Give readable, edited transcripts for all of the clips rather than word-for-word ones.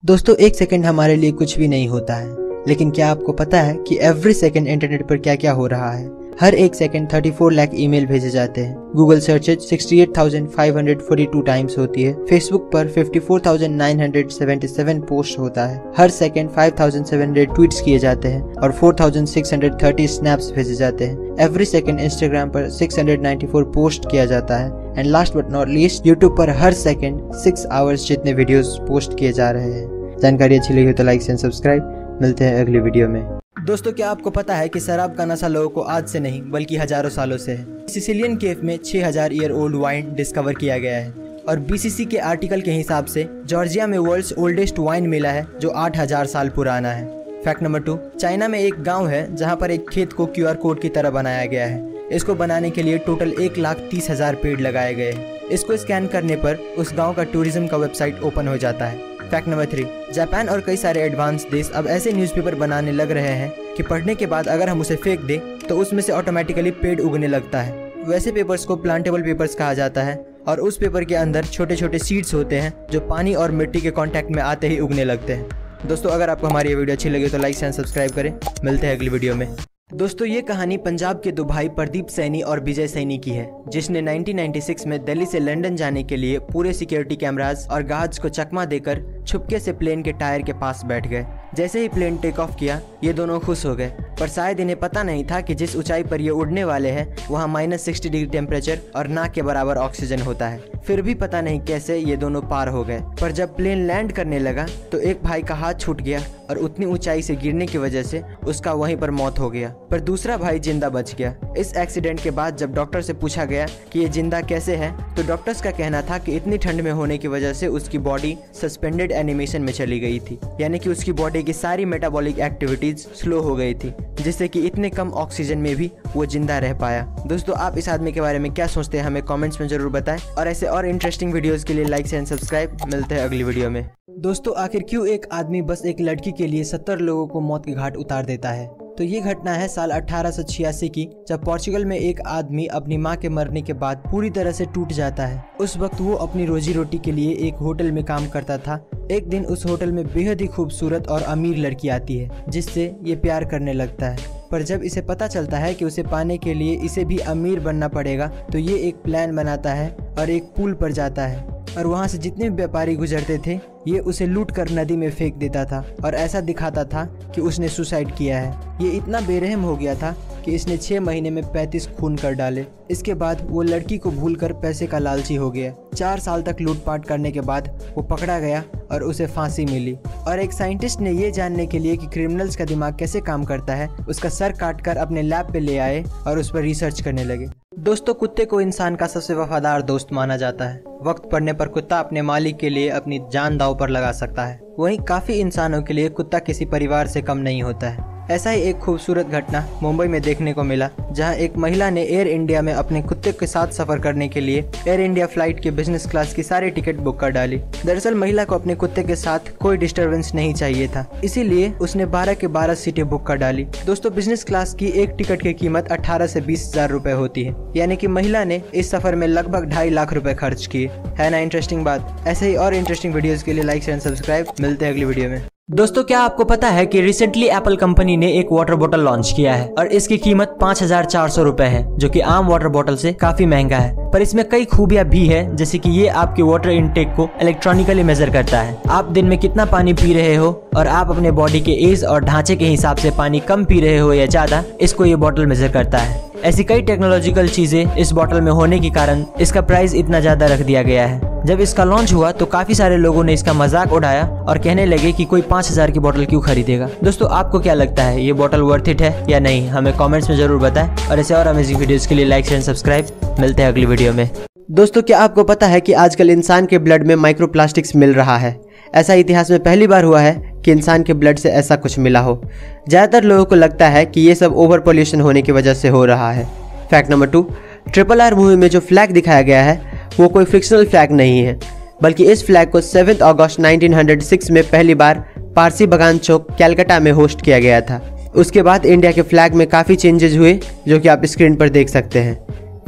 दोस्तों, एक सेकंड हमारे लिए कुछ भी नहीं होता है, लेकिन क्या आपको पता है कि एवरी सेकंड इंटरनेट पर क्या क्या हो रहा है। हर एक सेकंड 34 लाख ईमेल भेजे जाते हैं। गूगल सर्चेज 68,542 टाइम्स होती है। फेसबुक पर 54,977 पोस्ट होता है। हर सेकंड 5,700 ट्वीट्स किए जाते हैं और 4,630 स्नैप्स भेजे जाते हैं। एवरी सेकंड इंस्टाग्राम पर 694 पोस्ट किया जाता है। And last but not least, YouTube पर हर सेकंड 6 आवर्स जितने वीडियोस पोस्ट किए जा रहे हैं। जानकारी अच्छी लगी हो तो लाइक एंड सब्सक्राइब। मिलते हैं अगली वीडियो में। दोस्तों, क्या आपको पता है कि शराब का नशा लोगों को आज से नहीं बल्कि हजारों सालों से है। सिसिलियन केव में 6000 ईयर ओल्ड वाइन डिस्कवर किया गया है और बीसीसी के आर्टिकल के हिसाब से जॉर्जिया में वर्ल्ड्स ओल्डेस्ट वाइन मिला है जो 8000 साल पुराना है। फैक्ट नंबर 2, चाइना में एक गांव है जहां पर एक खेत को QR कोड की तरह बनाया गया है। इसको बनाने के लिए टोटल 1,30,000 पेड़ लगाए गए हैं। इसको स्कैन करने पर उस गांव का टूरिज्म का वेबसाइट ओपन हो जाता है। फैक्ट नंबर 3, जापान और कई सारे एडवांस देश अब ऐसे न्यूज़पेपर बनाने लग रहे हैं कि पढ़ने के बाद अगर हम उसे फेंक दें तो उसमें से ऑटोमेटिकली पेड़ उगने लगता है। वैसे पेपर्स को प्लांटेबल पेपर्स कहा जाता है और उस पेपर के अंदर छोटे छोटे सीड्स होते हैं जो पानी और मिट्टी के कांटेक्ट में आते ही उगने लगते हैं। दोस्तों, अगर आपको हमारी ये वीडियो अच्छी लगी तो लाइक एंड सब्सक्राइब करें। मिलते हैं अगली वीडियो में। दोस्तों, ये कहानी पंजाब के दो भाई प्रदीप सैनी और विजय सैनी की है, जिसने 1996 में दिल्ली से लंदन जाने के लिए पूरे सिक्योरिटी कैमरास और गार्ड्स को चकमा देकर छुपके से प्लेन के टायर के पास बैठ गए। जैसे ही प्लेन टेक ऑफ किया, ये दोनों खुश हो गए, पर शायद इन्हें पता नहीं था कि जिस ऊंचाई पर ये उड़ने वाले हैं वहाँ -60 डिग्री टेम्परेचर और ना के बराबर ऑक्सीजन होता है। फिर भी पता नहीं कैसे ये दोनों पार हो गए। पर जब प्लेन लैंड करने लगा तो एक भाई का हाथ छूट गया और उतनी ऊंचाई से गिरने की वजह से उसका वहीं पर मौत हो गया, पर दूसरा भाई जिंदा बच गया। इस एक्सीडेंट के बाद जब डॉक्टर से पूछा गया कि ये जिंदा कैसे है, तो डॉक्टर्स का कहना था कि इतनी ठंड में होने की वजह से उसकी बॉडी सस्पेंडेड एनिमेशन में चली गई थी, यानी कि उसकी बॉडी की सारी मेटाबॉलिक एक्टिविटीज स्लो हो गई थी, जिससे कि इतने कम ऑक्सीजन में भी वो जिंदा रह पाया। दोस्तों, आप इस आदमी के बारे में क्या सोचते हैं हमें कमेंट्स में जरूर बताएं और ऐसे और इंटरेस्टिंग वीडियोस के लिए लाइक एंड सब्सक्राइब। मिलते हैं अगली वीडियो में। दोस्तों, आखिर क्यों एक आदमी बस एक लड़की के लिए 70 लोगों को मौत के घाट उतार देता है? तो ये घटना है साल 1886 की, जब पोर्चुगल में एक आदमी अपनी मां के मरने के बाद पूरी तरह से टूट जाता है। उस वक्त वो अपनी रोजी रोटी के लिए एक होटल में काम करता था। एक दिन उस होटल में बेहद ही खूबसूरत और अमीर लड़की आती है, जिससे ये प्यार करने लगता है। पर जब इसे पता चलता है कि उसे पाने के लिए इसे भी अमीर बनना पड़ेगा, तो ये एक प्लान बनाता है और एक पुल पर जाता है और वहाँ से जितने भी व्यापारी गुजरते थे ये उसे लूट कर नदी में फेंक देता था और ऐसा दिखाता था कि उसने सुसाइड किया है। ये इतना बेरहम हो गया था कि इसने 6 महीने में 35 खून कर डाले। इसके बाद वो लड़की को भूलकर पैसे का लालची हो गया। 4 साल तक लूटपाट करने के बाद वो पकड़ा गया और उसे फांसी मिली। और एक साइंटिस्ट ने ये जानने के लिए कि क्रिमिनल्स का दिमाग कैसे काम करता है, उसका सर काटकर अपने लैब पे ले आए और उस पर रिसर्च करने लगे। दोस्तों, कुत्ते को इंसान का सबसे वफादार दोस्त माना जाता है। वक्त पड़ने पर कुत्ता अपने मालिक के लिए अपनी जान दांव पर लगा सकता है। वहीं काफी इंसानों के लिए कुत्ता किसी परिवार से कम नहीं होता है। ऐसा ही एक खूबसूरत घटना मुंबई में देखने को मिला, जहां एक महिला ने एयर इंडिया में अपने कुत्ते के साथ सफर करने के लिए एयर इंडिया फ्लाइट के बिजनेस क्लास की सारी टिकट बुक कर डाली। दरअसल महिला को अपने कुत्ते के साथ कोई डिस्टरबेंस नहीं चाहिए था, इसीलिए उसने 12 के 12 सीटें बुक कर डाली। दोस्तों, बिजनेस क्लास की एक टिकट की कीमत 18 से 20,000 रुपए होती है, यानी कि महिला ने इस सफर में लगभग 2.5 लाख रुपए खर्च किए। है ना इंटरेस्टिंग बात? ऐसे ही और इंटरेस्टिंग वीडियोस के लिए लाइक एंड सब्सक्राइब। मिलते हैं अगली वीडियो में। दोस्तों, क्या आपको पता है कि रिसेंटली एप्पल कंपनी ने एक वाटर बोतल लॉन्च किया है और इसकी कीमत 5,400 रुपए है, जो कि आम वाटर बोतल से काफी महंगा है। पर इसमें कई खूबियां भी है, जैसे कि ये आपके वाटर इनटेक को इलेक्ट्रॉनिकली मेजर करता है। आप दिन में कितना पानी पी रहे हो और आप अपने बॉडी के एज और ढांचे के हिसाब से पानी कम पी रहे हो या ज्यादा, इसको ये बोतल मेजर करता है। ऐसी कई टेक्नोलॉजिकल चीजें इस बोतल में होने के कारण इसका प्राइस इतना ज्यादा रख दिया गया है। जब इसका लॉन्च हुआ तो काफी सारे लोगों ने इसका मजाक उड़ाया और कहने लगे कि कोई 5,000 की बोतल क्यों खरीदेगा। दोस्तों, आपको क्या लगता है, ये बोतल वर्थ इट है या नहीं? हमें कमेंट्स में जरूर बताएं और ऐसे और अमेजिंग वीडियोस के लिए लाइक एंड सब्सक्राइब। मिलते हैं अगली वीडियो में। दोस्तों, क्या आपको पता है कि आजकल इंसान के ब्लड में माइक्रोप्लास्टिक्स मिल रहा है? ऐसा इतिहास में पहली बार हुआ है कि इंसान के ब्लड से ऐसा कुछ मिला हो। ज़्यादातर लोगों को लगता है कि ये सब ओवर पॉल्यूशन होने की वजह से हो रहा है। फैक्ट नंबर 2, RRR मूवी में जो फ्लैग दिखाया गया है वो कोई फिक्शनल फ्लैग नहीं है, बल्कि इस फ्लैग को 7 अगस्त 1906 में पहली बार पारसी बगान चौक कैलकाटा में होस्ट किया गया था। उसके बाद इंडिया के फ्लैग में काफ़ी चेंजेस हुए, जो कि आप स्क्रीन पर देख सकते हैं।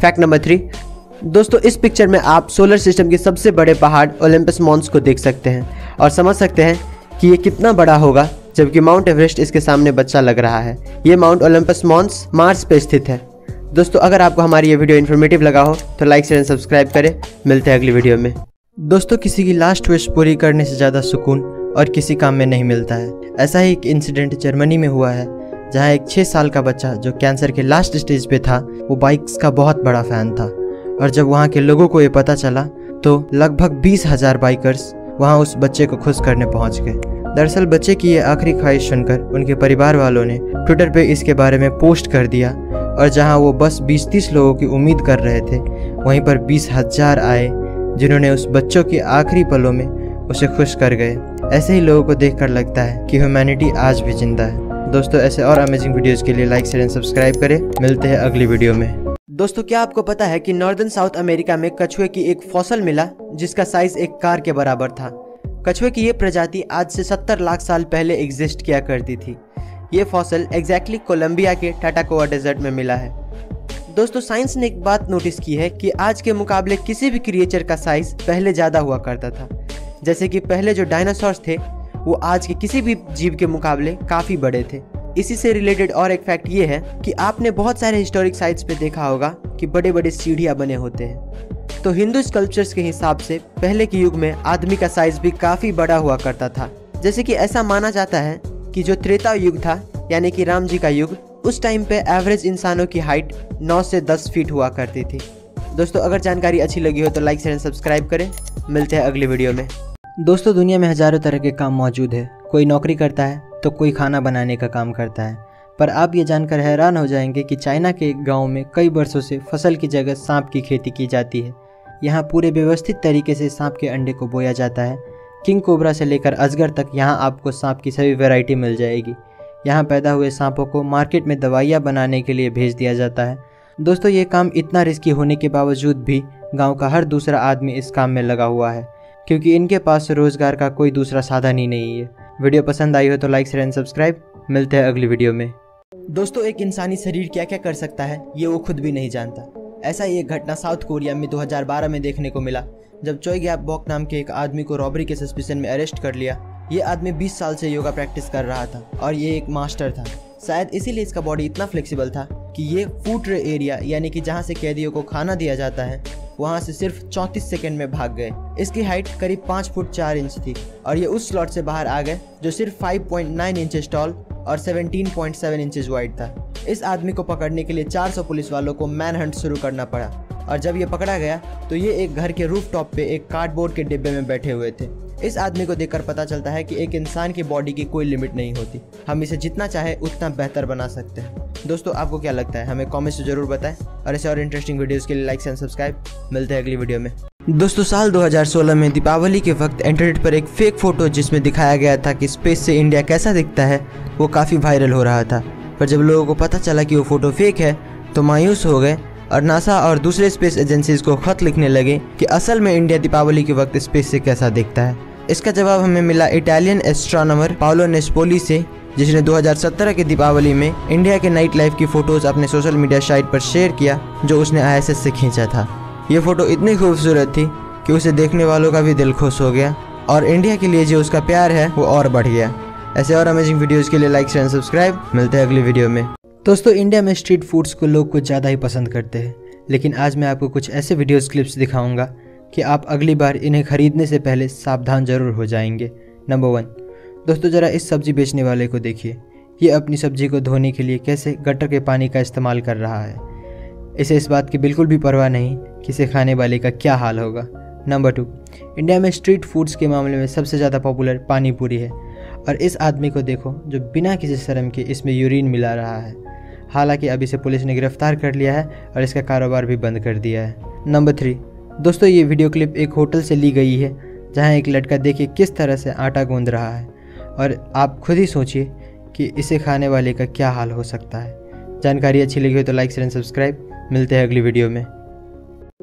फैक्ट नंबर 3, दोस्तों, इस पिक्चर में आप सोलर सिस्टम के सबसे बड़े पहाड़ ओलंपस मॉन्स को देख सकते हैं और समझ सकते हैं कि ये कितना बड़ा होगा, जबकि माउंट एवरेस्ट इसके सामने बच्चा लग रहा है। ये माउंट ओलंपस मॉन्स मार्स पे स्थित है। दोस्तों अगर आपको हमारी ये वीडियो इन्फॉर्मेटिव लगा हो तो लाइक शेयर एंड सब्सक्राइब करें। मिलते हैं अगली वीडियो में। दोस्तों किसी की लास्ट विश पूरी करने से ज़्यादा सुकून और किसी काम में नहीं मिलता है। ऐसा ही एक इंसिडेंट जर्मनी में हुआ है, जहाँ एक 6 साल का बच्चा जो कैंसर के लास्ट स्टेज पे था, वो बाइक्स का बहुत बड़ा फ़ैन था। और जब वहाँ के लोगों को ये पता चला तो लगभग 20,000 बाइकर्स वहाँ उस बच्चे को खुश करने पहुँच गए। दरअसल बच्चे की ये आखिरी ख्वाहिश सुनकर उनके परिवार वालों ने ट्विटर पे इसके बारे में पोस्ट कर दिया, और जहाँ वो बस 20-30 लोगों की उम्मीद कर रहे थे, वहीं पर 20,000 आए जिन्होंने उस बच्चों के आखिरी पलों में उसे खुश कर गए। ऐसे ही लोगों को देखकर लगता है कि ह्यूमैनिटी आज भी जिंदा है। दोस्तों ऐसे और अमेजिंग वीडियोस के लिए लाइक शेयर एंड सब्सक्राइब करें। मिलते हैं अगली वीडियो में। दोस्तों क्या आपको पता है कि नॉर्दर्न साउथ अमेरिका में कछुए की एक फॉसिल मिला जिसका साइज एक कार के बराबर था। कछुए की ये प्रजाति आज से 70 लाख साल पहले एग्जिस्ट किया करती थी। ये फॉसिल एग्जैक्टली कोलंबिया के टाटाकोआ डेजर्ट में मिला है। दोस्तों साइंस ने एक बात नोटिस की है कि आज के मुकाबले किसी भी क्रिएचर का साइज पहले ज़्यादा हुआ करता था। जैसे कि पहले जो डायनासोर्स थे वो आज के किसी भी जीव के मुकाबले काफ़ी बड़े थे। इसी से रिलेटेड और एक फैक्ट ये है कि आपने बहुत सारे हिस्टोरिक साइट्स पे देखा होगा कि बड़े बड़े सीढ़ियाँ बने होते हैं। तो हिंदू स्कल्पचर्स के हिसाब से पहले के युग में आदमी का साइज भी काफ़ी बड़ा हुआ करता था। जैसे कि ऐसा माना जाता है कि जो त्रेता युग था यानी कि राम जी का युग, उस टाइम पे एवरेज इंसानों की हाइट 9 से 10 फीट हुआ करती थी। दोस्तों अगर जानकारी अच्छी लगी हो तो लाइक शेयर एंड सब्सक्राइब करें। मिलते हैं अगली वीडियो में। दोस्तों दुनिया में हज़ारों तरह के काम मौजूद है। कोई नौकरी करता है तो कोई खाना बनाने का काम करता है। पर आप ये जानकर हैरान हो जाएंगे कि चाइना के एक गाँव में कई वर्षों से फसल की जगह सांप की खेती की जाती है। यहाँ पूरे व्यवस्थित तरीके से सांप के अंडे को बोया जाता है। किंग कोबरा से लेकर अजगर तक यहाँ आपको सांप की सभी वैरायटी मिल जाएगी। यहाँ पैदा हुए सांपों को मार्केट में दवाइयाँ बनाने के लिए भेज दिया जाता है। दोस्तों ये काम इतना रिस्की होने के बावजूद भी गांव का हर दूसरा आदमी इस काम में लगा हुआ है, क्योंकि इनके पास रोजगार का कोई दूसरा साधन ही नहीं है। वीडियो पसंद आई हो तो लाइक शेयर एंड सब्सक्राइब। मिलते हैं अगली वीडियो में। दोस्तों एक इंसानी शरीर क्या क्या कर सकता है ये वो खुद भी नहीं जानता। ऐसा ही एक घटना साउथ कोरिया में 2012 में देखने को मिला, जब चोई गैप बॉक नाम के एक आदमी को रॉबरी के सस्पिशन में अरेस्ट कर लिया। ये आदमी 20 साल से योगा प्रैक्टिस कर रहा था और ये एक मास्टर था। शायद इसीलिए इसका बॉडी इतना फ्लेक्सिबल था कि ये फूड ट्रे एरिया यानी कि जहाँ से कैदियों को खाना दिया जाता है वहाँ से सिर्फ 34 सेकंड में भाग गए। इसकी हाइट करीब 5 फुट 4 इंच थी और ये उस स्लॉट से बाहर आ गए जो सिर्फ 5.9 इंचेस टॉल और 17.7 इंचेस वाइड था। इस आदमी को पकड़ने के लिए 400 पुलिस वालों को मैन हंट शुरू करना पड़ा, और जब ये पकड़ा गया तो ये एक घर के रूफ टॉप पे एक कार्डबोर्ड के डिब्बे में बैठे हुए थे। इस आदमी को देखकर पता चलता है कि एक इंसान की बॉडी की कोई लिमिट नहीं होती, हम इसे जितना चाहे उतना बेहतर बना सकते हैं। दोस्तों आपको क्या लगता है हमें कमेंट्स में जरूर बताएं, और ऐसे और इंटरेस्टिंग वीडियोस के लिए लाइक एंड सब्सक्राइब। मिलते हैं अगली वीडियो में। दोस्तों साल 2016 में दीपावली के वक्त इंटरनेट पर एक फेक फोटो जिसमें दिखाया गया था कि स्पेस से इंडिया कैसा दिखता है वो काफ़ी वायरल हो रहा था। पर जब लोगों को पता चला कि वो फोटो फेक है तो मायूस हो गए और नासा और दूसरे स्पेस एजेंसीज को खत लिखने लगे कि असल में इंडिया दीपावली के वक्त स्पेस से कैसा दिखता है। इसका जवाब हमें मिला इटालियन एस्ट्रोनॉमर पाओलो नेस्पोली से, जिसने 2017 के दीपावली में इंडिया के नाइट लाइफ की फ़ोटोज़ अपने सोशल मीडिया साइट पर शेयर किया जो उसने ISS से खींचा था। ये फ़ोटो इतनी खूबसूरत थी कि उसे देखने वालों का भी दिल खुश हो गया और इंडिया के लिए जो उसका प्यार है वो और बढ़ गया। ऐसे और अमेजिंग वीडियोज़ के लिए लाइक शेयर एंड सब्सक्राइब। मिलते हैं अगली वीडियो में। दोस्तों इंडिया में स्ट्रीट फूड्स को लोग कुछ ज़्यादा ही पसंद करते हैं, लेकिन आज मैं आपको कुछ ऐसे वीडियोज़ क्लिप्स दिखाऊंगा कि आप अगली बार इन्हें खरीदने से पहले सावधान जरूर हो जाएंगे। नंबर 1, दोस्तों ज़रा इस सब्जी बेचने वाले को देखिए। ये अपनी सब्जी को धोने के लिए कैसे गटर के पानी का इस्तेमाल कर रहा है। इसे इस बात की बिल्कुल भी परवाह नहीं कि इसे खाने वाले का क्या हाल होगा। नंबर 2, इंडिया में स्ट्रीट फूड्स के मामले में सबसे ज़्यादा पॉपुलर पानी पूरी है, और इस आदमी को देखो जो बिना किसी शर्म के इसमें यूरिन मिला रहा है। हालांकि अब इसे पुलिस ने गिरफ्तार कर लिया है और इसका कारोबार भी बंद कर दिया है। नंबर 3, दोस्तों ये वीडियो क्लिप एक होटल से ली गई है जहां एक लड़का देखिए किस तरह से आटा गूंद रहा है, और आप खुद ही सोचिए कि इसे खाने वाले का क्या हाल हो सकता है। जानकारी अच्छी लगी हो तो लाइक शेयर एंड सब्सक्राइब। मिलते हैं अगली वीडियो में।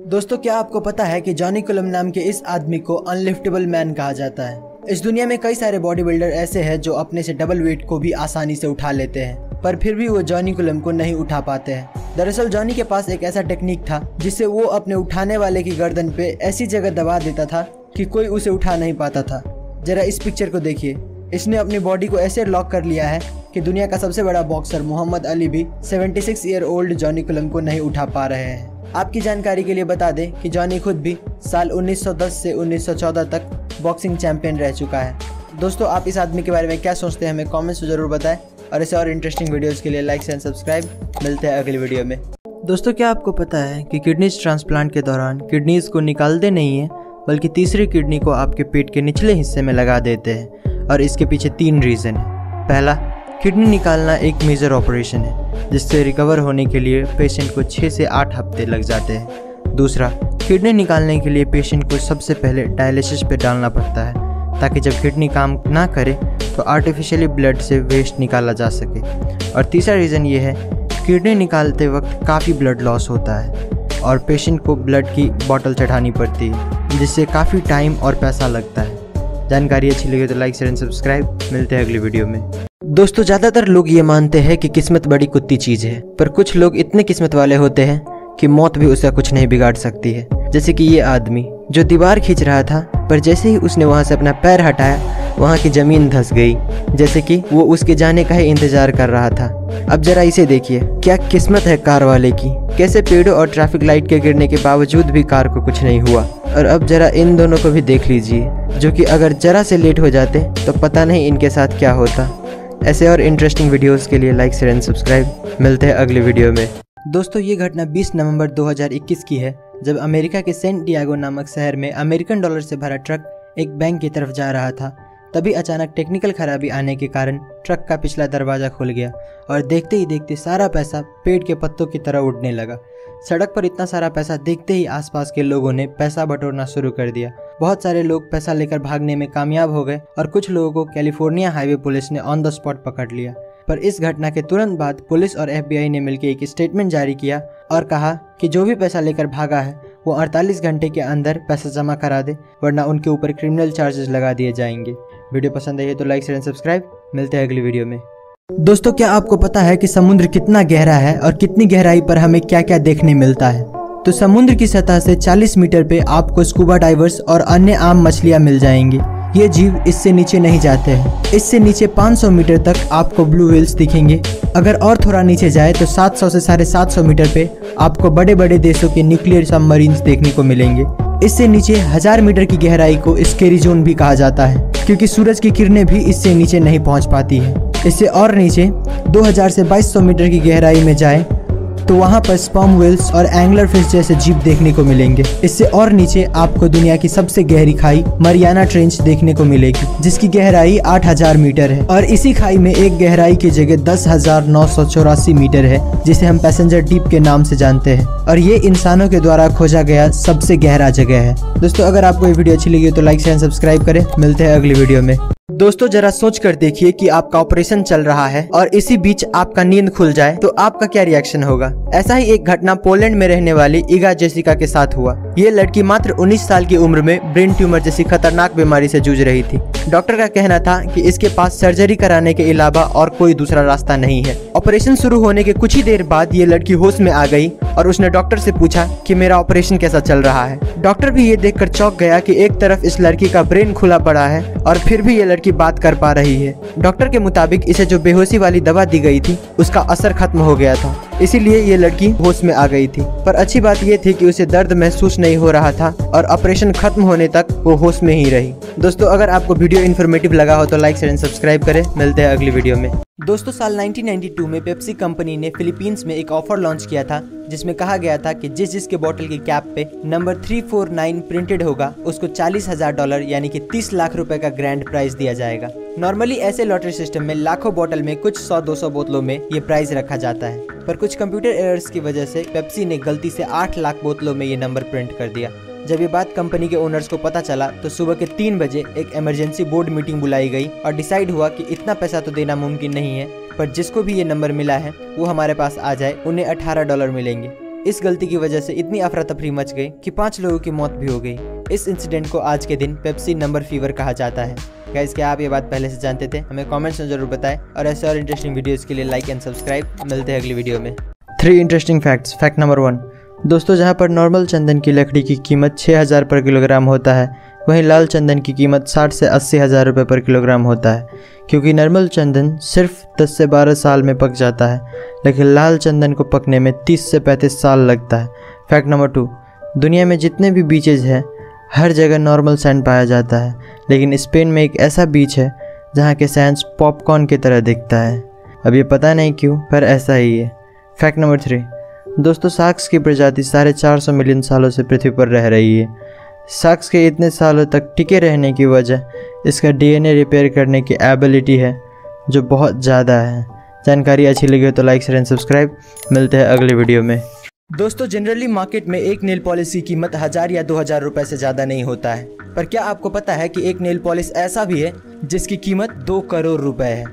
दोस्तों क्या आपको पता है कि जॉनी कुलम नाम के इस आदमी को अनलिफ्टेबल मैन कहा जाता है। इस दुनिया में कई सारे बॉडी बिल्डर ऐसे हैं जो अपने से डबल वेट को भी आसानी से उठा लेते हैं, पर फिर भी वो जॉनी कुलम को नहीं उठा पाते हैं। दरअसल जॉनी के पास एक ऐसा टेक्निक था जिससे वो अपने उठाने वाले की गर्दन पे ऐसी जगह दबा देता था कि कोई उसे उठा नहीं पाता था। जरा इस पिक्चर को देखिए। इसने अपनी बॉडी को ऐसे लॉक कर लिया है कि दुनिया का सबसे बड़ा बॉक्सर मोहम्मद अली भी 76 ईयर ओल्ड जॉनी कुलम को नहीं उठा पा रहे हैं। आपकी जानकारी के लिए बता दें कि जॉनी खुद भी साल 1910 से 1914 तक बॉक्सिंग चैंपियन रह चुका है। दोस्तों, आप इस आदमी के बारे में क्या सोचते हैं हमें कमेंट्स में जरूर बताएं और ऐसे और इंटरेस्टिंग वीडियोस के लिए लाइक एंड सब्सक्राइब। मिलते हैं अगली वीडियो में। दोस्तों, क्या आपको पता है कि किडनीज ट्रांसप्लांट के दौरान किडनीज को निकालते नहीं है बल्कि तीसरी किडनी को आपके पेट के निचले हिस्से में लगा देते हैं और इसके पीछे 3 रीज़न है। पहला, किडनी निकालना एक मेजर ऑपरेशन है जिससे रिकवर होने के लिए पेशेंट को 6 से 8 हफ्ते लग जाते हैं। दूसरा, किडनी निकालने के लिए पेशेंट को सबसे पहले डायलिसिस पे डालना पड़ता है ताकि जब किडनी काम ना करे तो आर्टिफिशियली ब्लड से वेस्ट निकाला जा सके। और तीसरा रीज़न ये है, किडनी निकालते वक्त काफ़ी ब्लड लॉस होता है और पेशेंट को ब्लड की बोतल चढ़ानी पड़ती है जिससे काफ़ी टाइम और पैसा लगता है। जानकारी अच्छी लगी तो लाइक शेयर एंड सब्सक्राइब। मिलते हैं अगली वीडियो में। दोस्तों, ज़्यादातर लोग ये मानते हैं कि किस्मत बड़ी कुत्ती चीज़ है, पर कुछ लोग इतने किस्मत वाले होते हैं कि मौत भी उसका कुछ नहीं बिगाड़ सकती है। जैसे कि ये आदमी जो दीवार खींच रहा था, पर जैसे ही उसने वहाँ से अपना पैर हटाया वहाँ की ज़मीन धंस गई, जैसे कि वो उसके जाने का ही इंतज़ार कर रहा था। अब जरा इसे देखिए, क्या किस्मत है कार वाले की। कैसे पेड़ों और ट्रैफिक लाइट के गिरने के बावजूद भी कार को कुछ नहीं हुआ। और अब जरा इन दोनों को भी देख लीजिए, जो कि अगर जरा से लेट हो जाते तो पता नहीं इनके साथ क्या होता। ऐसे और इंटरेस्टिंग वीडियोस के लिए लाइक शेयर एंड सब्सक्राइब। मिलते हैं अगले वीडियो में। दोस्तों, ये घटना 20 नवंबर 2021 की है, जब अमेरिका के सेंट डिएगो नामक शहर में अमेरिकन डॉलर से भरा ट्रक एक बैंक की तरफ जा रहा था। तभी अचानक टेक्निकल खराबी आने के कारण ट्रक का पिछला दरवाज़ा खुल गया और देखते ही देखते सारा पैसा पेड़ के पत्तों की तरह उड़ने लगा। सड़क पर इतना सारा पैसा देखते ही आसपास के लोगों ने पैसा बटोरना शुरू कर दिया। बहुत सारे लोग पैसा लेकर भागने में कामयाब हो गए और कुछ लोगों को कैलिफोर्निया हाईवे पुलिस ने ऑन द स्पॉट पकड़ लिया। पर इस घटना के तुरंत बाद पुलिस और FBI ने मिलकर एक स्टेटमेंट जारी किया और कहा कि जो भी पैसा लेकर भागा है वो 48 घंटे के अंदर पैसा जमा करा दे, वरना उनके ऊपर क्रिमिनल चार्जेस लगा दिए जाएंगे। वीडियो पसंद आई है तो लाइक शेयर एंड सब्सक्राइब। मिलते हैं अगली वीडियो में। दोस्तों, क्या आपको पता है कि समुद्र कितना गहरा है और कितनी गहराई पर हमें क्या क्या देखने मिलता है? तो समुद्र की सतह से 40 मीटर पे आपको स्कूबा डाइवर्स और अन्य आम मछलियां मिल जाएंगी। ये जीव इससे नीचे नहीं जाते हैं। इससे नीचे 500 मीटर तक आपको ब्लू व्हेल्स दिखेंगे। अगर और थोड़ा नीचे जाए तो 700 से 750 मीटर पे आपको बड़े बड़े देशों के न्यूक्लियर सबमरीन्स देखने को मिलेंगे। इससे नीचे 1000 मीटर की गहराई को स्केरी जोन भी कहा जाता है, क्योंकि सूरज की किरणें भी इससे नीचे नहीं पहुंच पाती हैं। इससे और नीचे 2000 से 2200 मीटर की गहराई में जाए तो वहाँ पर स्पर्म व्हेल्स और एंगलर फिश जैसे जीव देखने को मिलेंगे। इससे और नीचे आपको दुनिया की सबसे गहरी खाई मरियाना ट्रेंच देखने को मिलेगी, जिसकी गहराई 8000 मीटर है। और इसी खाई में एक गहराई की जगह 10,984 मीटर है, जिसे हम पैसेंजर डीप के नाम से जानते हैं। और ये इंसानों के द्वारा खोजा गया सबसे गहरा जगह है। दोस्तों, अगर आपको ये वीडियो अच्छी लगी तो लाइक शेयर सब्सक्राइब करें। मिलते हैं अगली वीडियो में। दोस्तों, जरा सोच कर देखिए कि आपका ऑपरेशन चल रहा है और इसी बीच आपका नींद खुल जाए तो आपका क्या रिएक्शन होगा। ऐसा ही एक घटना पोलैंड में रहने वाली इगा जेसिका के साथ हुआ। ये लड़की मात्र 19 साल की उम्र में ब्रेन ट्यूमर जैसी खतरनाक बीमारी से जूझ रही थी। डॉक्टर का कहना था कि इसके पास सर्जरी कराने के अलावा और कोई दूसरा रास्ता नहीं है। ऑपरेशन शुरू होने के कुछ ही देर बाद ये लड़की होश में आ गई और उसने डॉक्टर से पूछा कि मेरा ऑपरेशन कैसा चल रहा है। डॉक्टर भी ये देखकर चौंक गया कि एक तरफ इस लड़की का ब्रेन खुला पड़ा है और फिर भी ये लड़की बात कर पा रही है। डॉक्टर के मुताबिक इसे जो बेहोशी वाली दवा दी गई थी उसका असर खत्म हो गया था, इसीलिए ये लड़की होश में आ गई थी। पर अच्छी बात ये थी कि उसे दर्द महसूस नहीं हो रहा था और ऑपरेशन खत्म होने तक वो होश में ही रही। दोस्तों, अगर आपको वीडियो इन्फॉर्मेटिव लगा हो तो लाइक शेयर एंड सब्सक्राइब करें। मिलते हैं अगली वीडियो में। दोस्तों, साल 1992 में पेप्सी कंपनी ने फिलीपींस में एक ऑफर लॉन्च किया था जिसमें कहा गया था कि जिसके बोतल की कैप पे नंबर 349 प्रिंटेड होगा उसको $40,000 यानी कि 30 लाख रुपए का ग्रैंड प्राइज दिया जाएगा। नॉर्मली ऐसे लॉटरी सिस्टम में लाखों बोतल में कुछ 100-200 बोतलों में ये प्राइज रखा जाता है, पर कुछ कंप्यूटर एरर्स की वजह से पेप्सी ने गलती से 8 लाख बोतलों में ये नंबर प्रिंट कर दिया। जब ये बात कंपनी के ओनर्स को पता चला तो सुबह के 3 बजे एक इमरजेंसी बोर्ड मीटिंग बुलाई गई और डिसाइड हुआ कि इतना पैसा तो देना मुमकिन नहीं है, पर जिसको भी ये नंबर मिला है वो हमारे पास आ जाए, उन्हें $18 मिलेंगे। इस गलती की वजह से इतनी अफरा तफरी मच गई कि 5 लोगों की मौत भी हो गई। इस इंसिडेंट को आज के दिन पेप्सी नंबर फीवर कहा जाता है। गाइस, क्या आप ये बात पहले से जानते थे? हमें कमेंट्स में जरूर बताएं और ऐसे और इंटरेस्टिंग वीडियोस के लिए लाइक एंड सब्सक्राइब। मिलते हैं अगली वीडियो में। 3 इंटरेस्टिंग फैक्ट्स। फैक्ट नंबर 1, दोस्तों, जहां पर नॉर्मल चंदन की लकड़ी की कीमत 6000 पर किलोग्राम होता है, वहीं लाल चंदन की कीमत 60 से 80 हज़ार रुपये पर किलोग्राम होता है, क्योंकि नॉर्मल चंदन सिर्फ 10 से 12 साल में पक जाता है, लेकिन लाल चंदन को पकने में 30 से 35 साल लगता है। फैक्ट नंबर 2, दुनिया में जितने भी बीचेज हैं हर जगह नॉर्मल सैंड पाया जाता है, लेकिन स्पेन में एक ऐसा बीच है जहाँ के सैंड पॉपकॉर्न की तरह दिखता है। अब ये पता नहीं क्यों, पर ऐसा ही है। फैक्ट नंबर 3, दोस्तों शार्क्स की प्रजाति 450 मिलियन सालों से पृथ्वी पर रह रही है। शार्क्स के इतने सालों तक टिके रहने की वजह इसका DNA रिपेयर करने की एबिलिटी है, जो बहुत ज़्यादा है। जानकारी अच्छी लगी हो तो लाइक शेयर एंड सब्सक्राइब। मिलते हैं अगले वीडियो में। दोस्तों, जनरली मार्केट में एक नेल पॉलिश की कीमत 1000 या 2000 रुपए से ज़्यादा नहीं होता है, पर क्या आपको पता है कि एक नेल पॉलिश ऐसा भी है जिसकी कीमत 2 करोड़ रुपए है।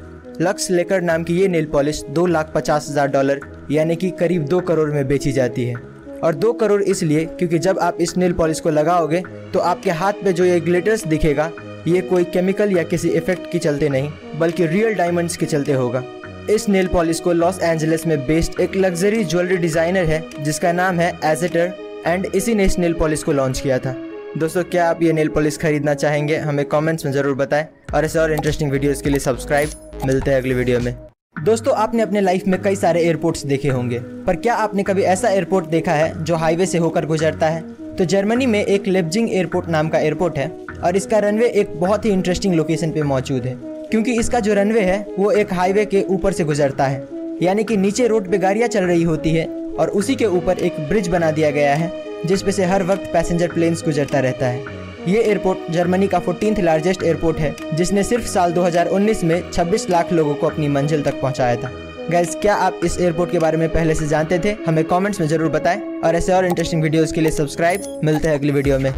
लक्स लेकर नाम की ये नेल पॉलिश $2,50,000 यानी कि करीब 2 करोड़ में बेची जाती है। और 2 करोड़ इसलिए क्योंकि जब आप इस नेल पॉलिश को लगाओगे तो आपके हाथ पे जो ये ग्लिटर्स दिखेगा ये कोई केमिकल या किसी इफेक्ट के चलते नहीं, बल्कि रियल डायमंड्स के चलते होगा। इस नेल पॉलिश को लॉस एंजलिस में बेस्ड एक लग्जरी ज्वेलरी डिजाइनर है जिसका नाम है एजेटर, एंड इसी ने इस नेल पॉलिश को लॉन्च किया था। दोस्तों, क्या आप ये नेल पॉलिश खरीदना चाहेंगे? हमें कमेंट्स में ज़रूर बताएं, और ऐसे और इंटरेस्टिंग वीडियोस के लिए सब्सक्राइब। मिलते हैं अगली वीडियो में। दोस्तों, आपने अपने लाइफ में कई सारे एयरपोर्ट्स देखे होंगे, पर क्या आपने कभी ऐसा एयरपोर्ट देखा है जो हाईवे से होकर गुजरता है? तो जर्मनी में एक लेप्जिग एयरपोर्ट नाम का एयरपोर्ट है, और इसका रनवे एक बहुत ही इंटरेस्टिंग लोकेशन पे मौजूद है, क्योंकि इसका जो रनवे है वो एक हाईवे के ऊपर से गुजरता है। यानी कि नीचे रोड पे गाड़ियाँ चल रही होती है और उसी के ऊपर एक ब्रिज बना दिया गया है जिस पे से हर वक्त पैसेंजर प्लेन्स गुजरता रहता है। ये एयरपोर्ट जर्मनी का 14th लार्जेस्ट एयरपोर्ट है, जिसने सिर्फ साल 2019 में 26 लाख लोगों को अपनी मंजिल तक पहुंचाया था। गाइस, क्या आप इस एयरपोर्ट के बारे में पहले से जानते थे? हमें कमेंट्स में जरूर बताएं, और ऐसे और इंटरेस्टिंग वीडियोस के लिए सब्सक्राइब। मिलते हैं अगली वीडियो में।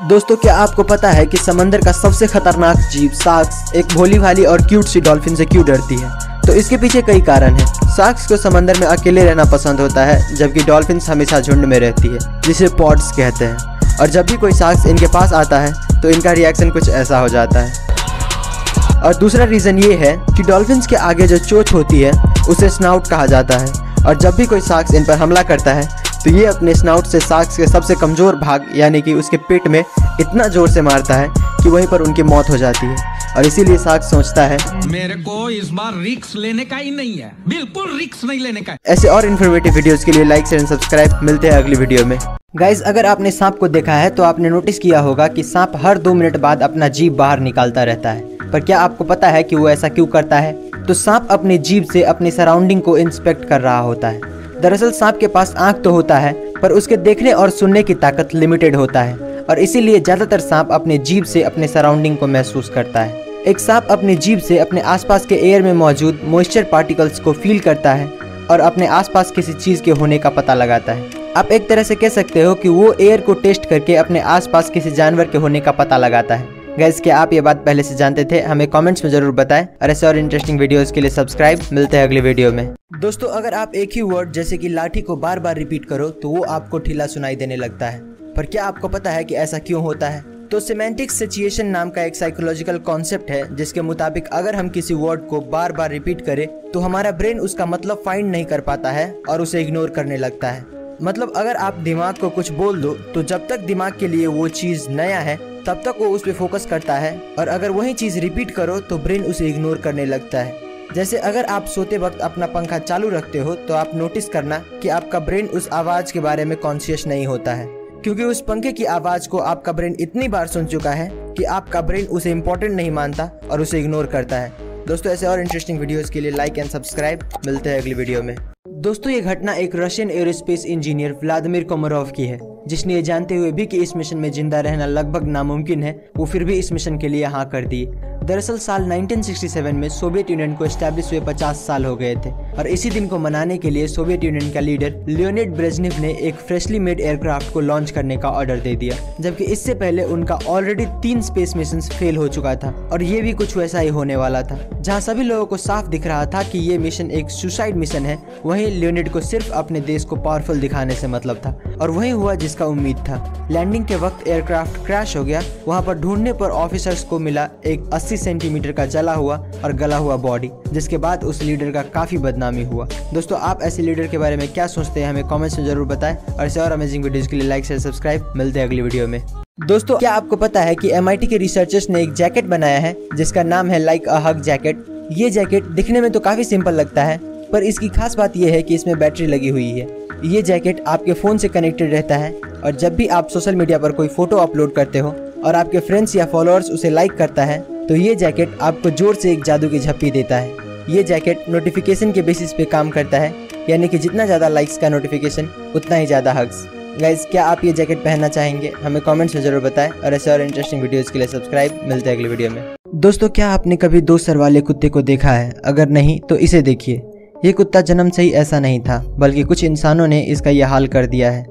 दोस्तों, क्या आपको पता है कि समंदर का सबसे खतरनाक जीव शार्क्स एक भोली भाली और क्यूट सी डॉल्फिन से क्यों डरती है? तो इसके पीछे कई कारण हैं। शार्क्स को समंदर में अकेले रहना पसंद होता है, जबकि डॉल्फिन्स हमेशा झुंड में रहती है, जिसे पॉड्स कहते हैं। और जब भी कोई शार्क्स इनके पास आता है तो इनका रिएक्शन कुछ ऐसा हो जाता है। और दूसरा रीज़न ये है कि डॉल्फिन्स के आगे जो चोंच होती है उसे स्नाउट कहा जाता है, और जब भी कोई शार्क्स इन पर हमला करता है तो ये अपने स्नाउट से शार्क्स के सबसे कमज़ोर भाग यानी कि उसके पेट में इतना ज़ोर से मारता है कि वहीं पर उनकी मौत हो जाती है। और इसीलिए शार्क सोचता है मेरे को इस बार रिस्क लेने का ही नहीं है, बिल्कुल रिस्क नहीं लेने का। ऐसे और इन्फॉर्मेटिव वीडियोस के लिए लाइक शेयर एंड सब्सक्राइब। मिलते हैं अगली वीडियो में। गाइज, अगर आपने सांप को देखा है तो आपने नोटिस किया होगा कि सांप हर 2 मिनट बाद अपना जीभ बाहर निकालता रहता है, पर क्या आपको पता है कि वो ऐसा क्यों करता है? तो सांप अपनी जीभ से अपनी सराउंडिंग को इंस्पेक्ट कर रहा होता है। दरअसल सांप के पास आँख तो होता है, पर उसके देखने और सुनने की ताकत लिमिटेड होता है, और इसीलिए ज्यादातर सांप अपने जीभ से अपने सराउंडिंग को महसूस करता है। एक सांप अपनी जीभ से अपने आसपास के एयर में मौजूद मॉइस्चर पार्टिकल्स को फील करता है और अपने आसपास किसी चीज के होने का पता लगाता है। आप एक तरह से कह सकते हो कि वो एयर को टेस्ट करके अपने आसपास किसी जानवर के होने का पता लगाता है। गाइस, क्या आप ये बात पहले से जानते थे? हमें कमेंट्स में जरूर बताएं, और ऐसे और इंटरेस्टिंग वीडियोस के लिए सब्सक्राइब। मिलते हैं अगले वीडियो में। दोस्तों, अगर आप एक ही वर्ड जैसे कि लाठी को बार बार रिपीट करो तो वो आपको ढीला सुनाई देने लगता है, पर क्या आपको पता है कि ऐसा क्यों होता है? तो सिमेंटिक सिचुएशन नाम का एक साइकोलॉजिकल कॉन्सेप्ट है जिसके मुताबिक अगर हम किसी वर्ड को बार बार रिपीट करें तो हमारा ब्रेन उसका मतलब फाइंड नहीं कर पाता है और उसे इग्नोर करने लगता है। मतलब अगर आप दिमाग को कुछ बोल दो तो जब तक दिमाग के लिए वो चीज नया है तब तक वो उस पर फोकस करता है, और अगर वही चीज रिपीट करो तो ब्रेन उसे इग्नोर करने लगता है। जैसे अगर आप सोते वक्त अपना पंखा चालू रखते हो तो आप नोटिस करना कि आपका ब्रेन उस आवाज के बारे में कॉन्शियस नहीं होता है, क्योंकि उस पंखे की आवाज को आपका ब्रेन इतनी बार सुन चुका है कि आपका ब्रेन उसे इम्पोर्टेंट नहीं मानता और उसे इग्नोर करता है। दोस्तों, ऐसे और इंटरेस्टिंग वीडियोस के लिए लाइक एंड सब्सक्राइब। मिलते हैं अगली वीडियो में। दोस्तों, ये घटना एक रशियन एरोस्पेस इंजीनियर व्लादिमीर कोमरोव की है, जिसने ये जानते हुए भी कि इस मिशन में जिंदा रहना लगभग नामुमकिन है, वो फिर भी इस मिशन के लिए हाँ कर दी। दरअसल साल 1967 में सोवियत यूनियन को एस्टैब्लिश हुए 50 साल हो गए थे, और इसी दिन को मनाने के लिए सोवियत यूनियन का लीडर लियोनिड ब्रेजनेव ने एक फ्रेशली मेड एयरक्राफ्ट को लॉन्च करने का ऑर्डर दे दिया, जबकि इससे पहले उनका ऑलरेडी 3 स्पेस मिशन फेल हो चुका था, और ये भी कुछ वैसा ही होने वाला था। जहाँ सभी लोगों को साफ दिख रहा था कि ये मिशन एक सुसाइड मिशन है, वहीं लियोनिड को सिर्फ अपने देश को पावरफुल दिखाने से मतलब था, और वही हुआ जिसका उम्मीद था। लैंडिंग के वक्त एयरक्राफ्ट क्रैश हो गया। वहाँ पर ढूंढने पर ऑफिसर्स को मिला एक 80 सेंटीमीटर का जला हुआ और गला हुआ बॉडी, जिसके बाद उस लीडर का काफी बदनामी हुआ। दोस्तों, आप ऐसे लीडर के बारे में क्या सोचते हैं? हमें कमेंट्स में जरूर बताएं, और ऐसे और अमेजिंग वीडियोस के लिए लाइक शेयर सब्सक्राइब। मिलते हैं अगली वीडियो में। दोस्तों क्या आपको पता है कि MIT के रिसर्चर्स ने एक जैकेट बनाया है जिसका नाम है लाइक अ हग जैकेट। ये जैकेट दिखने में तो काफी सिंपल लगता है, पर इसकी खास बात यह है कि इसमें बैटरी लगी हुई है। ये जैकेट आपके फ़ोन से कनेक्टेड रहता है और जब भी आप सोशल मीडिया पर कोई फोटो अपलोड करते हो और आपके फ्रेंड्स या फॉलोअर्स उसे लाइक करता है तो ये जैकेट आपको जोर से एक जादू की झप्पी देता है। ये जैकेट नोटिफिकेशन के बेसिस पे काम करता है, यानी कि जितना ज़्यादा लाइक्स का नोटिफिकेशन उतना ही ज़्यादा हग्स। गाइस क्या आप ये जैकेट पहनना चाहेंगे? हमें कमेंट्स में जरूर बताएं और ऐसे और इंटरेस्टिंग वीडियोस के लिए सब्सक्राइब। मिलते हैं अगले वीडियो में। दोस्तों क्या आपने कभी 2 सर वाले कुत्ते को देखा है? अगर नहीं तो इसे देखिए। ये कुत्ता जन्म से ही ऐसा नहीं था, बल्कि कुछ इंसानों ने इसका यह हाल कर दिया है।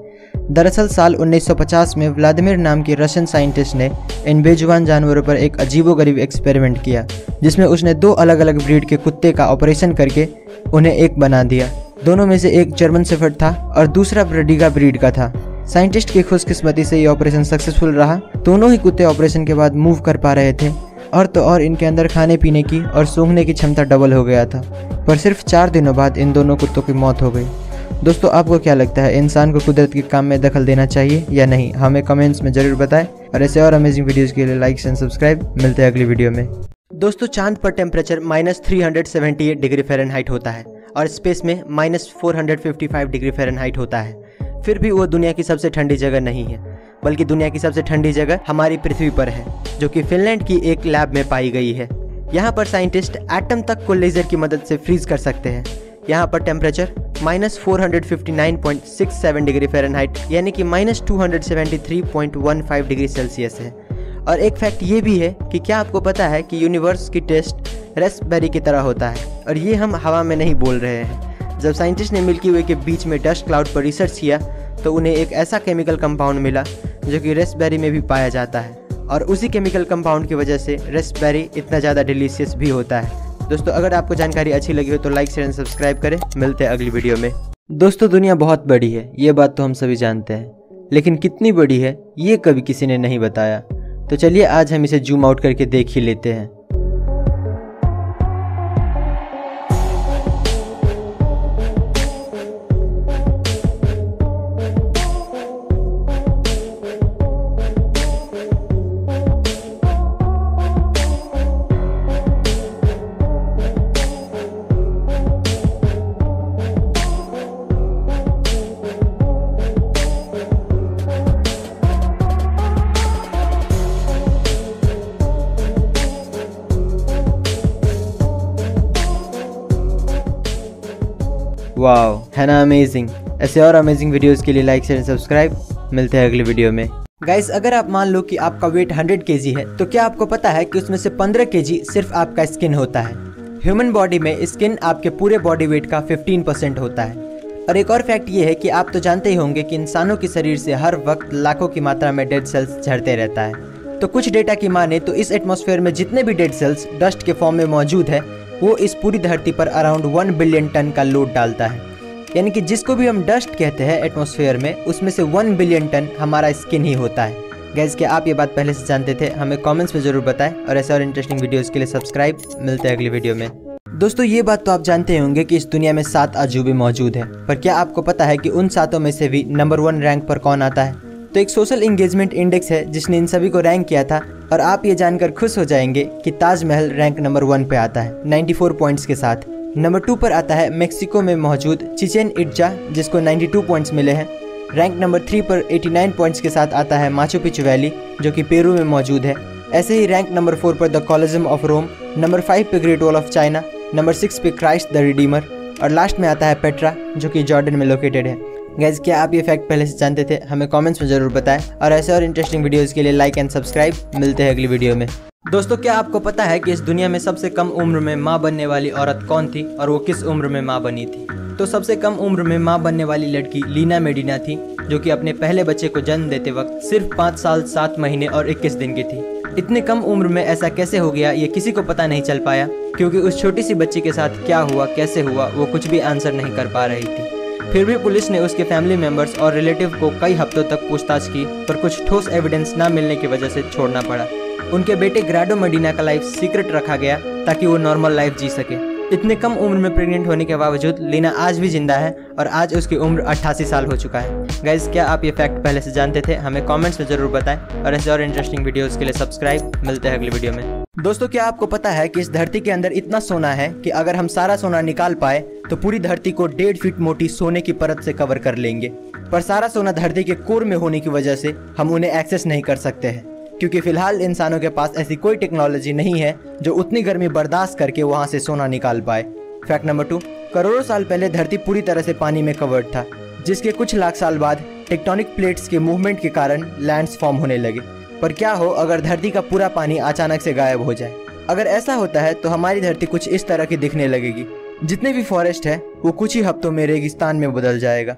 दरअसल साल 1950 में व्लादिमीर नाम के रशियन साइंटिस्ट ने इन बेजुबान जानवरों पर एक अजीबोगरीब एक्सपेरिमेंट किया, जिसमें उसने 2 अलग अलग ब्रीड के कुत्ते का ऑपरेशन करके उन्हें एक बना दिया। दोनों में से एक जर्मन शेफर्ड था और दूसरा ब्रडीगा ब्रीड का था। साइंटिस्ट की खुशकिस्मती से ये ऑपरेशन सक्सेसफुल रहा। दोनों ही कुत्ते ऑपरेशन के बाद मूव कर पा रहे थे और तो और इनके अंदर खाने पीने की और सूंघने की क्षमता डबल हो गया था। पर सिर्फ 4 दिनों बाद इन दोनों कुत्तों की मौत हो गई। दोस्तों आपको क्या लगता है, इंसान को कुदरत के काम में दखल देना चाहिए या नहीं? हमें कमेंट्स में जरूर बताएं और ऐसे और अमेजिंग वीडियोस के लिए लाइक एंड सब्सक्राइब। मिलते हैं अगली वीडियो में। दोस्तों चांद पर टेम्परेचर -378 डिग्री फ़ारेनहाइट होता है और स्पेस में -455 डिग्री फ़ारेनहाइट होता है। फिर भी वो दुनिया की सबसे ठंडी जगह नहीं है, बल्कि दुनिया की सबसे ठंडी जगह हमारी पृथ्वी पर है, जो कि फिनलैंड की एक लैब में पाई गई है। यहाँ पर साइंटिस्ट एटम तक को लेजर की मदद से फ्रीज कर सकते हैं। यहाँ पर टेम्परेचर -459.67 डिग्री फ़ारेनहाइट यानी कि -273.15 डिग्री सेल्सियस है। और एक फैक्ट ये भी है कि क्या आपको पता है कि यूनिवर्स की टेस्ट रेस्पबेरी की तरह होता है, और ये हम हवा में नहीं बोल रहे हैं। जब साइंटिस्ट ने मिल्की वे के बीच में डस्ट क्लाउड पर रिसर्च किया तो उन्हें एक ऐसा केमिकल कंपाउंड मिला जो कि रेस्पबेरी में भी पाया जाता है, और उसी केमिकल कंपाउंड की वजह से रेस्पबेरी इतना ज़्यादा डिलीशियस भी होता है। दोस्तों अगर आपको जानकारी अच्छी लगी हो तो लाइक शेयर एंड सब्सक्राइब करें। मिलते हैं अगली वीडियो में। दोस्तों दुनिया बहुत बड़ी है, ये बात तो हम सभी जानते हैं, लेकिन कितनी बड़ी है ये कभी किसी ने नहीं बताया। तो चलिए आज हम इसे जूम आउट करके देख ही लेते हैं। वाओ, है ना अमेजिंग। ऐसे और अमेजिंग वीडियोस के लिए लाइक शेयर सब्सक्राइब। मिलते हैं अगली वीडियो में। गाइस अगर आप मान लो कि आपका वेट 100 kg है तो क्या आपको पता है कि उसमें से 15 kg सिर्फ आपका स्किन होता है। ह्यूमन बॉडी में स्किन आपके पूरे बॉडी वेट का 15% होता है। और एक और फैक्ट ये है कि आप तो जानते ही होंगे कि इंसानों के शरीर से हर वक्त लाखों की मात्रा में डेड सेल्स झड़ते रहता है। तो कुछ डेटा की माने तो इस एटमॉस्फेयर में जितने भी डेड सेल्स डस्ट के फॉर्म में मौजूद है वो इस पूरी धरती पर अराउंड 1 बिलियन टन का लोड डालता है। यानी कि जिसको भी हम डस्ट कहते हैं एटमॉस्फेयर में, उसमें से 1 बिलियन टन हमारा स्किन ही होता है। गाइस क्या आप ये बात पहले से जानते थे? हमें कमेंट्स में जरूर बताएं और ऐसे और इंटरेस्टिंग वीडियोस के लिए सब्सक्राइब। मिलते हैं अगली वीडियो में। दोस्तों ये बात तो आप जानते होंगे कि इस दुनिया में 7 अजूबे मौजूद हैं, पर क्या आपको पता है कि उन 7 में से भी नंबर 1 रैंक पर कौन आता है? तो एक सोशल एंगेजमेंट इंडेक्स है जिसने इन सभी को रैंक किया था, और आप ये जानकर खुश हो जाएंगे कि ताजमहल रैंक नंबर 1 पे आता है 94 पॉइंट्स के साथ। नंबर 2 पर आता है मेक्सिको में मौजूद चिचेन इट्जा जिसको 92 पॉइंट्स मिले हैं। रैंक नंबर 3 पर 89 पॉइंट्स के साथ आता है माचू पिचू वैली जो कि पेरू में मौजूद है। ऐसे ही रैंक नंबर 4 पर द कॉलोसियम ऑफ रोम, नंबर 5 पे great wall of China, number 6 पे क्राइस्ट द रिडीमर, और लास्ट में आता है पेट्रा जो कि जॉर्डन में लोकेटेड है। गाइस क्या आप ये फैक्ट पहले से जानते थे? हमें कमेंट्स में जरूर बताएं और ऐसे और इंटरेस्टिंग वीडियोस के लिए लाइक एंड सब्सक्राइब। मिलते हैं अगली वीडियो में। दोस्तों क्या आपको पता है कि इस दुनिया में सबसे कम उम्र में माँ बनने वाली औरत कौन थी और वो किस उम्र में माँ बनी थी? तो सबसे कम उम्र में माँ बनने वाली लड़की लीना मेडिना थी, जो कि अपने पहले बच्चे को जन्म देते वक्त सिर्फ 5 साल 7 महीने और 21 दिन की थी। इतने कम उम्र में ऐसा कैसे हो गया ये किसी को पता नहीं चल पाया, क्योंकि उस छोटी सी बच्ची के साथ क्या हुआ, कैसे हुआ, वो कुछ भी आंसर नहीं कर पा रही थी। फिर भी पुलिस ने उसके फैमिली मेंबर्स और रिलेटिव को कई हफ्तों तक पूछताछ की, पर कुछ ठोस एविडेंस न मिलने की वजह से छोड़ना पड़ा। उनके बेटे ग्राडो मेडिना का लाइफ सीक्रेट रखा गया ताकि वो नॉर्मल लाइफ जी सके। इतने कम उम्र में प्रेग्नेंट होने के बावजूद लीना आज भी जिंदा है और आज उसकी उम्र 88 साल हो चुका है। गाइज, क्या आप ये फैक्ट पहले से जानते थे? हमें कमेंट्स में जरूर बताएं और ऐसे और इंटरेस्टिंग वीडियोस के लिए सब्सक्राइब। मिलते हैं अगली वीडियो में। दोस्तों, क्या आपको पता है कि इस धरती के अंदर इतना सोना है कि अगर हम सारा सोना निकाल पाए तो पूरी धरती को 1.5 फीट मोटी सोने की परत से कवर कर लेंगे। पर सारा सोना धरती के कोर में होने की वजह से हम उन्हें एक्सेस नहीं कर सकते हैं, क्योंकि फिलहाल इंसानों के पास ऐसी कोई टेक्नोलॉजी नहीं है जो उतनी गर्मी बर्दाश्त करके वहां से सोना निकाल पाए। फैक्ट नंबर 2, करोड़ों साल पहले धरती पूरी तरह से पानी में कवर्ड था, जिसके कुछ लाख साल बाद टेक्टोनिक प्लेट्स के मूवमेंट के कारण लैंड्स फॉर्म होने लगे। पर क्या हो अगर धरती का पूरा पानी अचानक से गायब हो जाए? अगर ऐसा होता है तो हमारी धरती कुछ इस तरह की दिखने लगेगी। जितने भी फॉरेस्ट है वो कुछ ही हफ्तों में रेगिस्तान में बदल जाएगा।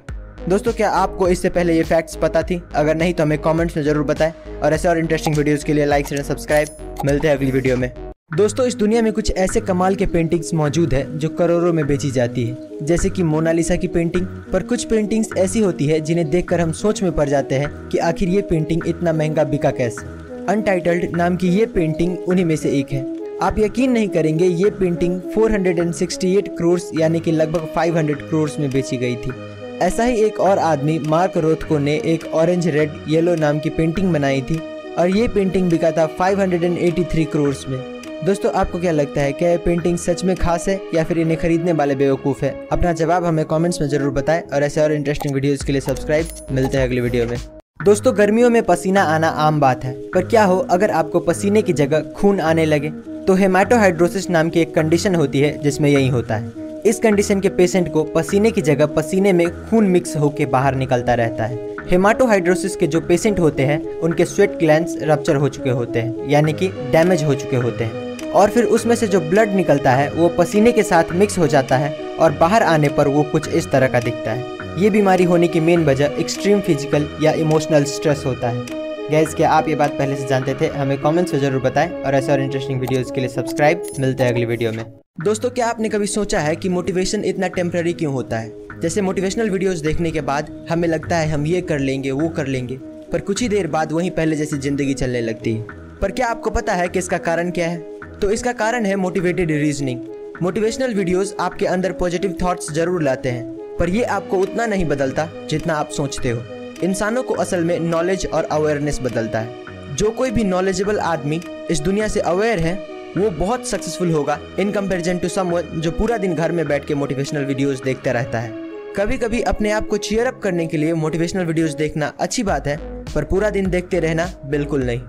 दोस्तों, क्या आपको इससे पहले ये फैक्ट्स पता थी? अगर नहीं तो हमें कमेंट्स में जरूर बताएं और ऐसे और इंटरेस्टिंग वीडियोस के लिए लाइक शेयर सब्सक्राइब। मिलते हैं अगली वीडियो में। दोस्तों, इस दुनिया में कुछ ऐसे कमाल के पेंटिंग्स मौजूद है जो करोड़ों में बेची जाती है, जैसे कि मोनालिसा की पेंटिंग। पर कुछ पेंटिंग्स ऐसी होती है जिन्हें देखकर हम सोच में पड़ जाते हैं कि आखिर ये पेंटिंग इतना महंगा बिका कैसे। अनटाइटल्ड नाम की ये पेंटिंग उन्हीं में से एक है। आप यकीन नहीं करेंगे, ये पेंटिंग 468 करोड़ यानी कि लगभग 500 करोड़ में बेची गई थी। ऐसा ही एक और आदमी मार्क रोथको ने एक ऑरेंज रेड येलो नाम की पेंटिंग बनाई थी और ये पेंटिंग बिका था 583 करोड़ में। दोस्तों, आपको क्या लगता है, क्या ये पेंटिंग सच में खास है या फिर इन्हें खरीदने वाले बेवकूफ़ है? अपना जवाब हमें कमेंट्स में जरूर बताएं और ऐसे और इंटरेस्टिंग वीडियोस के लिए सब्सक्राइब। मिलते हैं अगली वीडियो में। दोस्तों, गर्मियों में पसीना आना आम बात है, पर क्या हो अगर आपको पसीने की जगह खून आने लगे? तो हेमाटोहाइड्रोसिस नाम की एक कंडीशन होती है जिसमें यही होता है। इस कंडीशन के पेशेंट को पसीने की जगह पसीने में खून मिक्स होकर बाहर निकलता रहता है। हेमाटोहाइड्रोसिस के जो पेशेंट होते हैं उनके स्वेट ग्लैंड्स रप्चर हो चुके होते हैं, यानी कि डैमेज हो चुके होते हैं, और फिर उसमें से जो ब्लड निकलता है वो पसीने के साथ मिक्स हो जाता है और बाहर आने पर वो कुछ इस तरह का दिखता है। ये बीमारी होने की मेन वजह एक्सट्रीम फिजिकल या इमोशनल स्ट्रेस होता है। गाइस, क्या आप ये बात पहले से जानते थे? हमें कमेंट्स में जरूर बताएं और ऐसे और इंटरेस्टिंग वीडियोस के लिए सब्सक्राइब। मिलते हैं अगली वीडियो में। दोस्तों, क्या आपने कभी सोचा है कि मोटिवेशन इतना टेम्पररी क्यों होता है? जैसे मोटिवेशनल वीडियोस देखने के बाद हमें लगता है हम ये कर लेंगे वो कर लेंगे, पर कुछ ही देर बाद वहीं पहले जैसी जिंदगी चलने लगती है। पर क्या आपको पता है कि इसका कारण क्या है? तो इसका कारण है मोटिवेटेड रीजनिंग। मोटिवेशनल वीडियोस आपके अंदर पॉजिटिव थॉट्स जरूर लाते हैं, पर ये आपको उतना नहीं बदलता जितना आप सोचते हो। इंसानों को असल में नॉलेज और अवेयरनेस बदलता है। जो कोई भी नॉलेजेबल आदमी इस दुनिया से अवेयर है वो बहुत सक्सेसफुल होगा इन कंपैरिजन टू समवन जो पूरा दिन घर में बैठ के मोटिवेशनल वीडियोस देखता रहता है। कभी कभी अपने आप को चीयर अप करने के लिए मोटिवेशनल वीडियोस देखना अच्छी बात है, पर पूरा दिन देखते रहना बिल्कुल नहीं।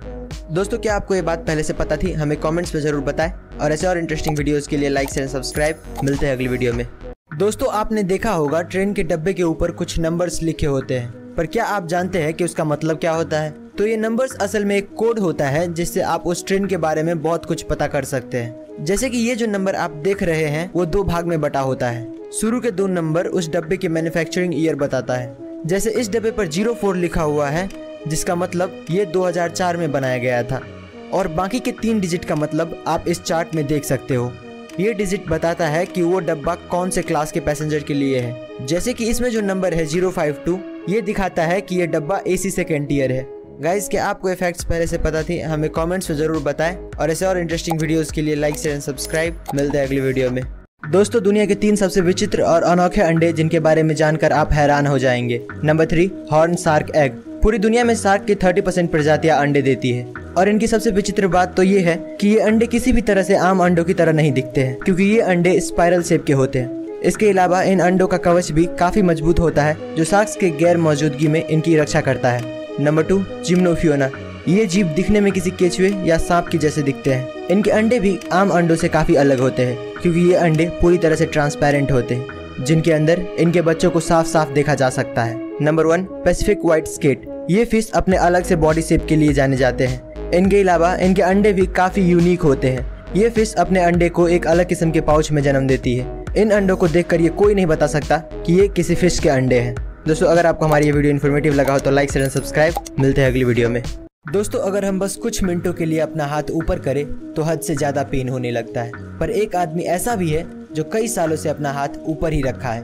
दोस्तों, क्या आपको ये बात पहले से पता थी? हमें कमेंट्स में जरूर बताएं और ऐसे और इंटरेस्टिंग वीडियोस के लिए लाइक शेयर सब्सक्राइब। मिलते हैं अगली वीडियो में। दोस्तों, आपने देखा होगा ट्रेन के डब्बे के ऊपर कुछ नंबर्स लिखे होते हैं, पर क्या आप जानते हैं कि उसका मतलब क्या होता है? तो ये नंबर्स असल में एक कोड होता है जिससे आप उस ट्रेन के बारे में बहुत कुछ पता कर सकते हैं। जैसे कि ये जो नंबर आप देख रहे हैं वो 2 भाग में बटा होता है। शुरू के 2 नंबर उस डब्बे के मैन्युफैक्चरिंग ईयर बताता है। जैसे इस डब्बे पर 04 लिखा हुआ है, जिसका मतलब ये 2004 में बनाया गया था, और बाकी के 3 डिजिट का मतलब आप इस चार्ट में देख सकते हो। ये डिजिट बताता है कि वो डब्बा कौन से क्लास के पैसेंजर के लिए है। जैसे कि इसमें जो नंबर है 052, ये दिखाता है कि ये डब्बा AC सेकेंड ईयर है। गाइस, क्या आपको ये फैक्ट्स पहले से पता थी? हमें कमेंट्स में जरूर बताएं और ऐसे और इंटरेस्टिंग वीडियोस के लिए लाइक शेयर सब्सक्राइब। मिलते हैं अगली वीडियो में। दोस्तों, दुनिया के 3 सबसे विचित्र और अनोखे अंडे जिनके बारे में जानकर आप हैरान हो जाएंगे। Number 3, horn shark egg. पूरी दुनिया में शार्क की 30% प्रजातियां अंडे देती है, और इनकी सबसे विचित्र बात तो ये है कि ये अंडे किसी भी तरह से आम अंडों की तरह नहीं दिखते हैं, क्योंकि ये अंडे स्पाइरल शेप के होते हैं। इसके अलावा इन अंडों का कवच भी काफी मजबूत होता है, जो शार्क्स के गैर मौजूदगी में इनकी रक्षा करता है। नंबर 2, जिम्नोफियोना। ये जीव दिखने में किसी केचुए या सांप की जैसे दिखते हैं। इनके अंडे भी आम अंडों से काफी अलग होते हैं, क्योंकि ये अंडे पूरी तरह से ट्रांसपेरेंट होते हैं, जिनके अंदर इनके बच्चों को साफ साफ देखा जा सकता है। Number 1, Pacific white skate. ये फिश अपने अलग से बॉडी शेप के लिए जाने जाते हैं। इनके अलावा इनके अंडे भी काफी यूनिक होते हैं। ये फिश अपने अंडे को एक अलग किस्म के पाउच में जन्म देती है। इन अंडों को देखकर ये कोई नहीं बता सकता कि ये किसी फिश के अंडे हैं। दोस्तों, अगर आपको हमारी ये वीडियो इन्फॉर्मेटिव लगा हो तो लाइक शेयर सब्सक्राइब। मिलते हैं अगली वीडियो में। दोस्तों, अगर हम बस कुछ मिनटों के लिए अपना हाथ ऊपर करें तो हद से ज्यादा पेन होने लगता है, पर एक आदमी ऐसा भी है जो कई सालों से अपना हाथ ऊपर ही रखा है।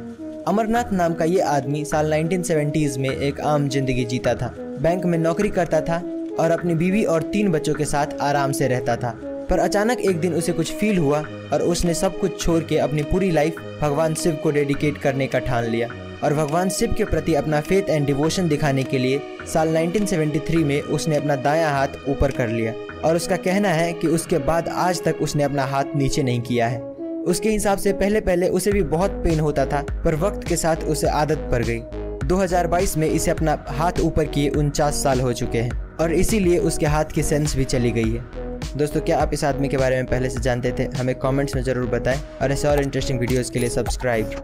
अमरनाथ नाम का ये आदमी साल 1970s में एक आम जिंदगी जीता था। बैंक में नौकरी करता था और अपनी बीवी और 3 बच्चों के साथ आराम से रहता था। पर अचानक एक दिन उसे कुछ फील हुआ और उसने सब कुछ छोड़ के अपनी पूरी लाइफ भगवान शिव को डेडिकेट करने का ठान लिया और भगवान शिव के प्रति अपना फेथ एंड डिवोशन दिखाने के लिए साल 1973 में उसने अपना दायां हाथ ऊपर कर लिया और उसका कहना है कि उसके बाद आज तक उसने अपना हाथ नीचे नहीं किया है। उसके हिसाब से पहले उसे भी बहुत पेन होता था, पर वक्त के साथ उसे आदत पड़ गई। 2022 में इसे अपना हाथ ऊपर किए 49 साल हो चुके हैं और इसीलिए उसके हाथ की सेंस भी चली गई है। दोस्तों, क्या आप इस आदमी के बारे में पहले से जानते थे? हमें कमेंट्स में ज़रूर बताएं और ऐसे और इंटरेस्टिंग वीडियोज़ के लिए सब्सक्राइब